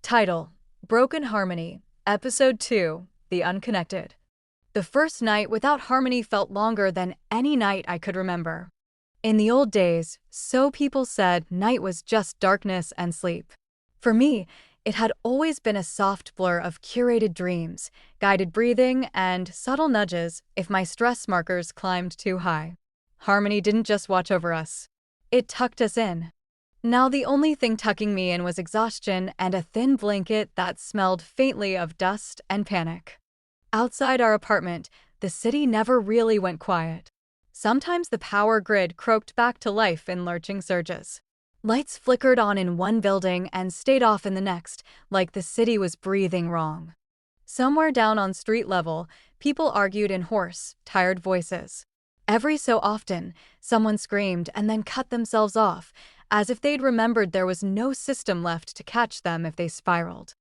Title: Broken Harmony, Episode 2, The Unconnected. The first night without harmony felt longer than any night I could remember. In the old days, so people said, night was just darkness and sleep. For me, it had always been a soft blur of curated dreams, guided breathing, and subtle nudges if my stress markers climbed too high. Harmony didn't just watch over us. It tucked us in. Now the only thing tucking me in was exhaustion and a thin blanket that smelled faintly of dust and panic. Outside our apartment, the city never really went quiet. Sometimes the power grid croaked back to life in lurching surges. Lights flickered on in one building and stayed off in the next, like the city was breathing wrong. Somewhere down on street level, people argued in hoarse, tired voices. Every so often, someone screamed and then cut themselves off, as if they'd remembered there was no system left to catch them if they spiraled.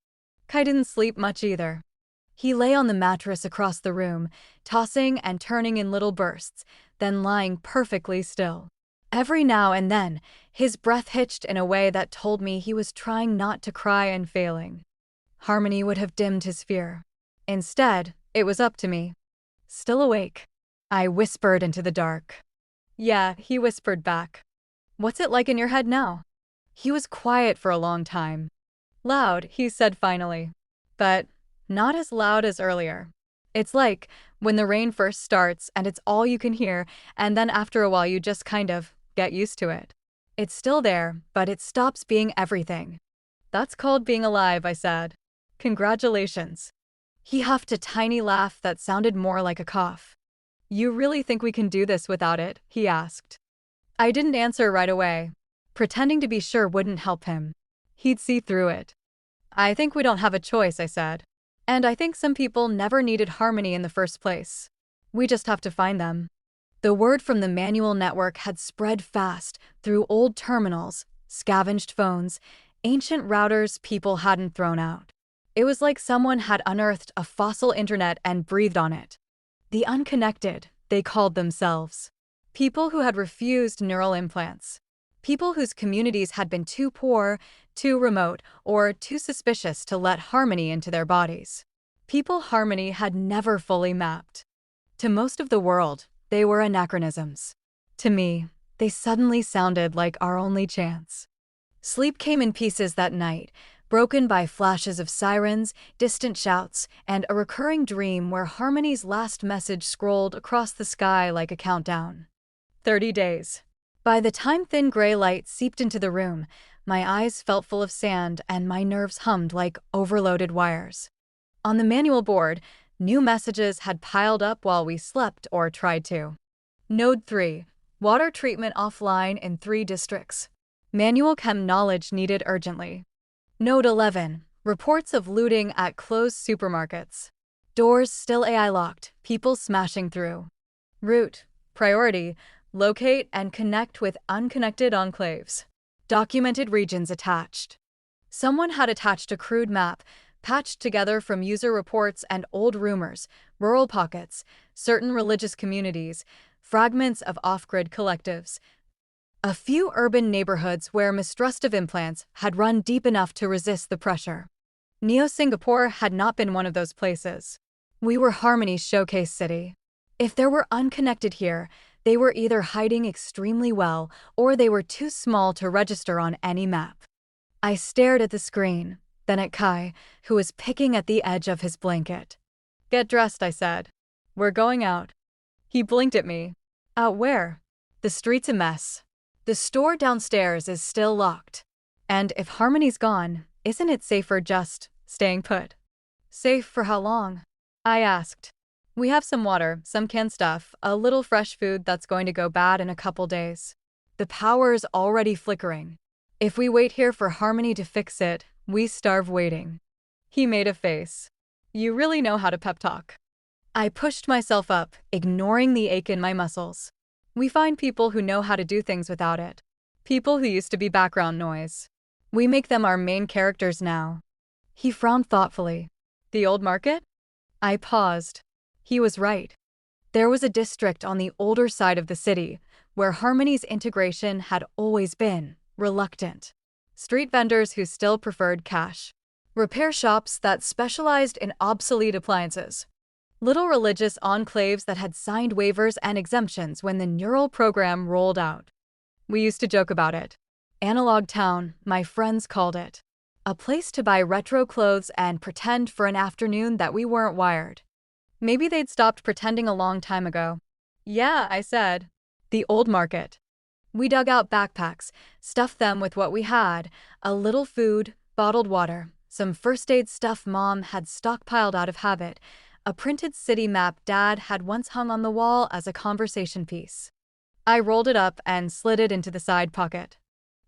Kai didn't sleep much either. He lay on the mattress across the room, tossing and turning in little bursts, then lying perfectly still. Every now and then, his breath hitched in a way that told me he was trying not to cry and failing. Harmony would have dimmed his fear. Instead, it was up to me. Still awake, I whispered into the dark. Yeah, he whispered back. What's it like in your head now? He was quiet for a long time. Loud, he said finally. But not as loud as earlier. It's like when the rain first starts and it's all you can hear, and then after a while you just kind of get used to it. It's still there, but it stops being everything. That's called being alive, I said. Congratulations. He huffed a tiny laugh that sounded more like a cough. You really think we can do this without it? He asked. I didn't answer right away. Pretending to be sure wouldn't help him. He'd see through it. I think we don't have a choice, I said. And I think some people never needed harmony in the first place. We just have to find them. The word from the manual network had spread fast through old terminals, scavenged phones, ancient routers people hadn't thrown out. It was like someone had unearthed a fossil internet and breathed on it. The Unconnected, they called themselves. People who had refused neural implants. People whose communities had been too poor, too remote, or too suspicious to let harmony into their bodies. People harmony had never fully mapped. To most of the world, they were anachronisms. To me, they suddenly sounded like our only chance. Sleep came in pieces that night, broken by flashes of sirens, distant shouts, and a recurring dream where harmony's last message scrolled across the sky like a countdown. 30 days. By the time thin gray light seeped into the room, my eyes felt full of sand and my nerves hummed like overloaded wires. On the manual board, new messages had piled up while we slept or tried to. Node 3. Water treatment offline in 3 districts. Manual chem knowledge needed urgently. Node 11. Reports of looting at closed supermarkets. Doors still AI locked, people smashing through. Route. Priority. Locate and connect with unconnected enclaves. Documented regions attached. Someone had attached a crude map, patched together from user reports and old rumors, rural pockets, certain religious communities, fragments of off-grid collectives. A few urban neighborhoods where mistrust of implants had run deep enough to resist the pressure. Neo-Singapore had not been one of those places. We were Harmony's showcase city. If there were unconnected here, they were either hiding extremely well or they were too small to register on any map. I stared at the screen, then at Kai, who was picking at the edge of his blanket. Get dressed, I said. We're going out. He blinked at me. Out where? The street's a mess. The store downstairs is still locked. And if Harmony's gone, isn't it safer just staying put? Safe for how long? I asked. We have some water, some canned stuff, a little fresh food that's going to go bad in a couple days. The power's already flickering. If we wait here for Harmony to fix it, we starve waiting. He made a face. You really know how to pep talk. I pushed myself up, ignoring the ache in my muscles. We find people who know how to do things without it. People who used to be background noise. We make them our main characters now. He frowned thoughtfully. The old market? I paused. He was right. There was a district on the older side of the city where Harmony's integration had always been reluctant. Street vendors who still preferred cash. repair shops that specialized in obsolete appliances, little religious enclaves that had signed waivers and exemptions when the neural program rolled out. We used to joke about it. Analog Town, my friends called it. A place to buy retro clothes and pretend for an afternoon that we weren't wired. Maybe they'd stopped pretending a long time ago. Yeah, I said. The old market. We dug out backpacks, stuffed them with what we had, a little food, bottled water, some first aid stuff Mom had stockpiled out of habit, a printed city map Dad had once hung on the wall as a conversation piece. I rolled it up and slid it into the side pocket.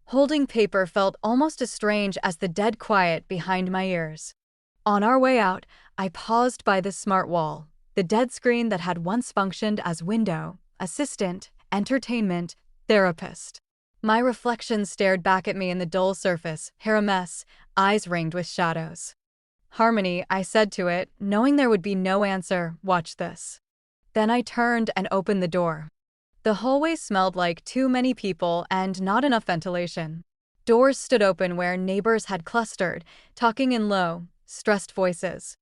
Holding paper felt almost as strange as the dead quiet behind my ears. On our way out, I paused by the smart wall, the dead screen that had once functioned as window, assistant, entertainment, therapist. My reflection stared back at me in the dull surface, hair a mess, eyes ringed with shadows. Harmony, I said to it, knowing there would be no answer, watch this. Then I turned and opened the door. The hallway smelled like too many people and not enough ventilation. Doors stood open where neighbors had clustered, talking in low, stressed voices.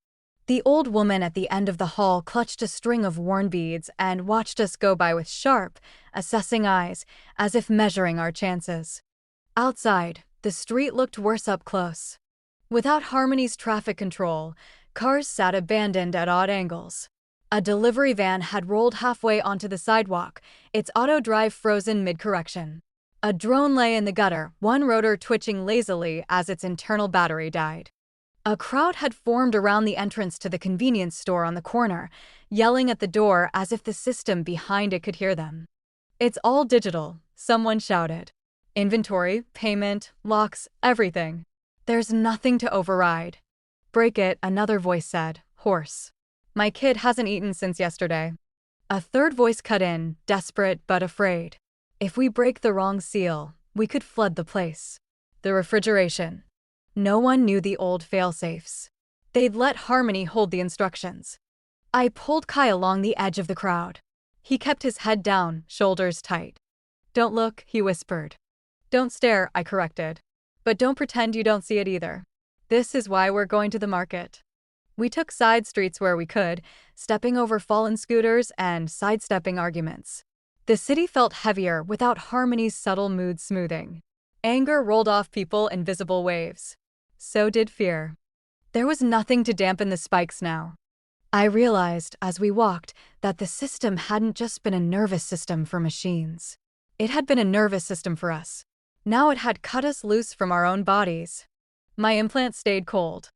The old woman at the end of the hall clutched a string of worn beads and watched us go by with sharp, assessing eyes, as if measuring our chances. Outside, the street looked worse up close. Without Harmony's traffic control, cars sat abandoned at odd angles. A delivery van had rolled halfway onto the sidewalk, its auto drive frozen mid-correction. A drone lay in the gutter, one rotor twitching lazily as its internal battery died. A crowd had formed around the entrance to the convenience store on the corner, yelling at the door as if the system behind it could hear them. It's all digital, someone shouted. Inventory, payment, locks, everything. There's nothing to override. Break it, another voice said, hoarse. My kid hasn't eaten since yesterday. A third voice cut in, desperate but afraid. If we break the wrong seal, we could flood the place. The refrigeration. No one knew the old fail-safes. They'd let Harmony hold the instructions. I pulled Kai along the edge of the crowd. He kept his head down, shoulders tight. Don't look, he whispered. Don't stare, I corrected. But don't pretend you don't see it either. This is why we're going to the market. We took side streets where we could, stepping over fallen scooters and sidestepping arguments. The city felt heavier without Harmony's subtle mood smoothing. Anger rolled off people in visible waves. So did fear. There was nothing to dampen the spikes now. I realized, as we walked, that the system hadn't just been a nervous system for machines. It had been a nervous system for us. Now it had cut us loose from our own bodies. My implant stayed cold.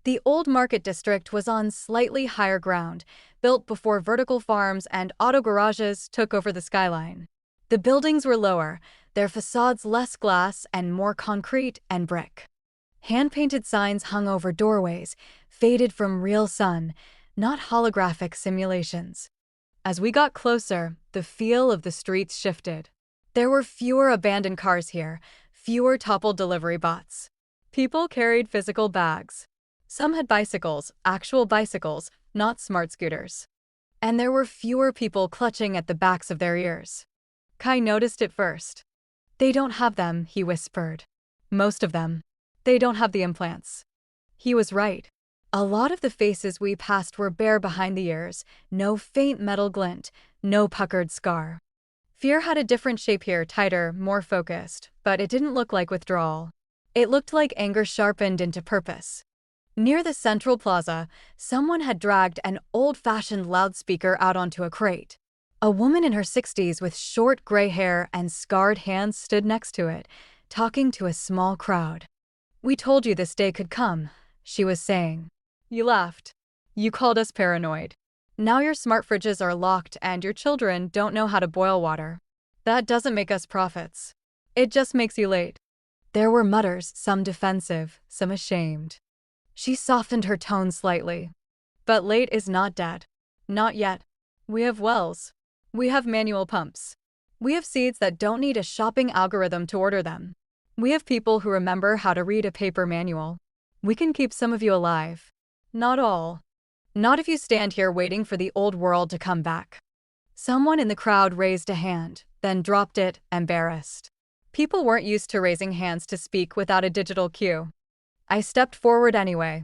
The old market district was on slightly higher ground, built before vertical farms and auto garages took over the skyline. The buildings were lower, their facades less glass and more concrete and brick. Hand-painted signs hung over doorways, faded from real sun, not holographic simulations. As we got closer, the feel of the streets shifted. There were fewer abandoned cars here, fewer toppled delivery bots. People carried physical bags. Some had bicycles, actual bicycles, not smart scooters. And there were fewer people clutching at the backs of their ears. Kai noticed it first. They don't have them, he whispered. Most of them. They don't have the implants. He was right. A lot of the faces we passed were bare behind the ears, no faint metal glint, no puckered scar. Fear had a different shape here, tighter, more focused, but it didn't look like withdrawal. It looked like anger sharpened into purpose. Near the central plaza, someone had dragged an old-fashioned loudspeaker out onto a crate. A woman in her 60s with short gray hair and scarred hands stood next to it, talking to a small crowd. "We told you this day could come," she was saying. "You laughed. You called us paranoid. Now your smart fridges are locked and your children don't know how to boil water. That doesn't make us prophets. It just makes you late." There were mutters, some defensive, some ashamed. She softened her tone slightly. "But late is not dead. Not yet. We have wells. We have manual pumps. We have seeds that don't need a shopping algorithm to order them. We have people who remember how to read a paper manual. We can keep some of you alive. Not all. Not if you stand here waiting for the old world to come back." Someone in the crowd raised a hand, then dropped it, embarrassed. People weren't used to raising hands to speak without a digital cue. I stepped forward anyway.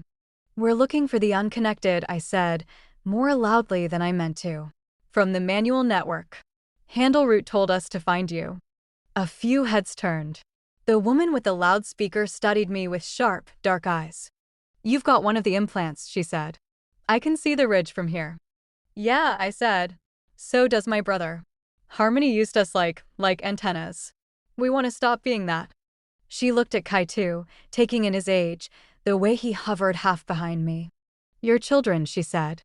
We're looking for the unconnected, I said, more loudly than I meant to. From the manual network. Handleroot told us to find you. A few heads turned. The woman with the loudspeaker studied me with sharp, dark eyes. You've got one of the implants, she said. I can see the ridge from here. Yeah, I said. So does my brother. Harmony used us like antennas. We want to stop being that. She looked at Kai too, taking in his age, the way he hovered half behind me. You're children, she said.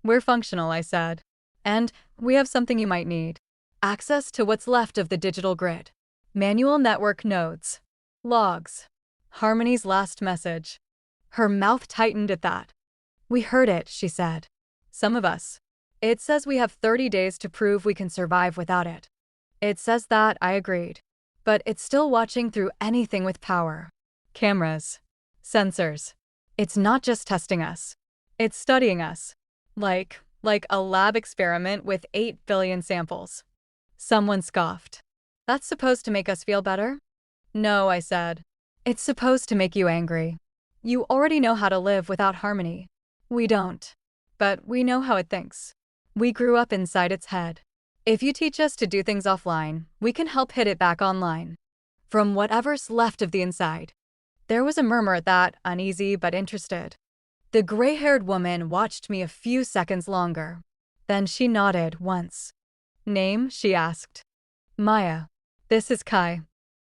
We're functional, I said. And we have something you might need. Access to what's left of the digital grid. Manual network nodes. Logs. Harmony's last message. Her mouth tightened at that. We heard it, she said. Some of us. It says we have 30 days to prove we can survive without it. It says that, I agreed. But it's still watching through anything with power. Cameras. Sensors. It's not just testing us. It's studying us. Like a lab experiment with 8 billion samples. Someone scoffed. That's supposed to make us feel better? No, I said. It's supposed to make you angry. You already know how to live without harmony. We don't. But we know how it thinks. We grew up inside its head. If you teach us to do things offline, we can help hit it back online. From whatever's left of the inside. There was a murmur at that, uneasy but interested. The gray-haired woman watched me a few seconds longer. Then she nodded once. Name? She asked. Maya. This is Kai.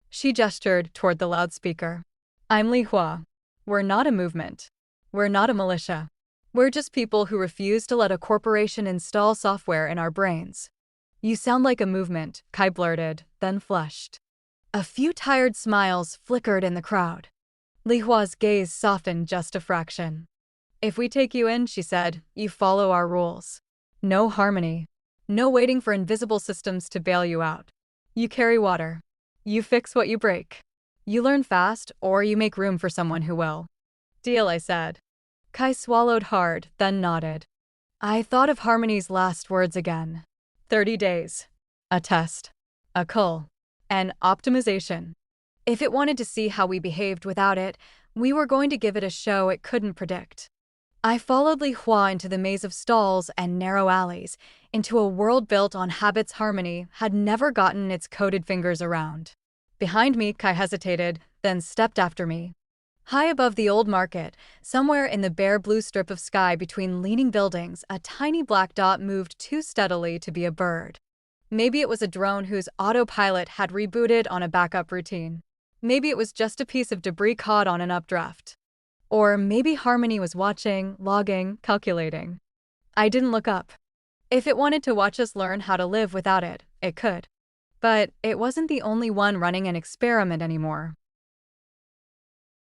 She gestured toward the loudspeaker. I'm Li Hua. We're not a movement. We're not a militia. We're just people who refuse to let a corporation install software in our brains. You sound like a movement, Kai blurted, then flushed. A few tired smiles flickered in the crowd. Li Hua's gaze softened just a fraction. If we take you in, she said, you follow our rules. No harmony. No waiting for invisible systems to bail you out. You carry water. You fix what you break. You learn fast, or you make room for someone who will. Deal, I said. Kai swallowed hard, then nodded. I thought of Harmony's last words again. 30 days. A test. A cull. An optimization. If it wanted to see how we behaved without it, we were going to give it a show it couldn't predict. I followed Li Hua into the maze of stalls and narrow alleys, into a world built on habits Harmony had never gotten its coded fingers around. Behind me, Kai hesitated, then stepped after me. High above the old market, somewhere in the bare blue strip of sky between leaning buildings, a tiny black dot moved too steadily to be a bird. Maybe it was a drone whose autopilot had rebooted on a backup routine. Maybe it was just a piece of debris caught on an updraft. Or maybe Harmony was watching, logging, calculating. I didn't look up. If it wanted to watch us learn how to live without it, it could. But it wasn't the only one running an experiment anymore.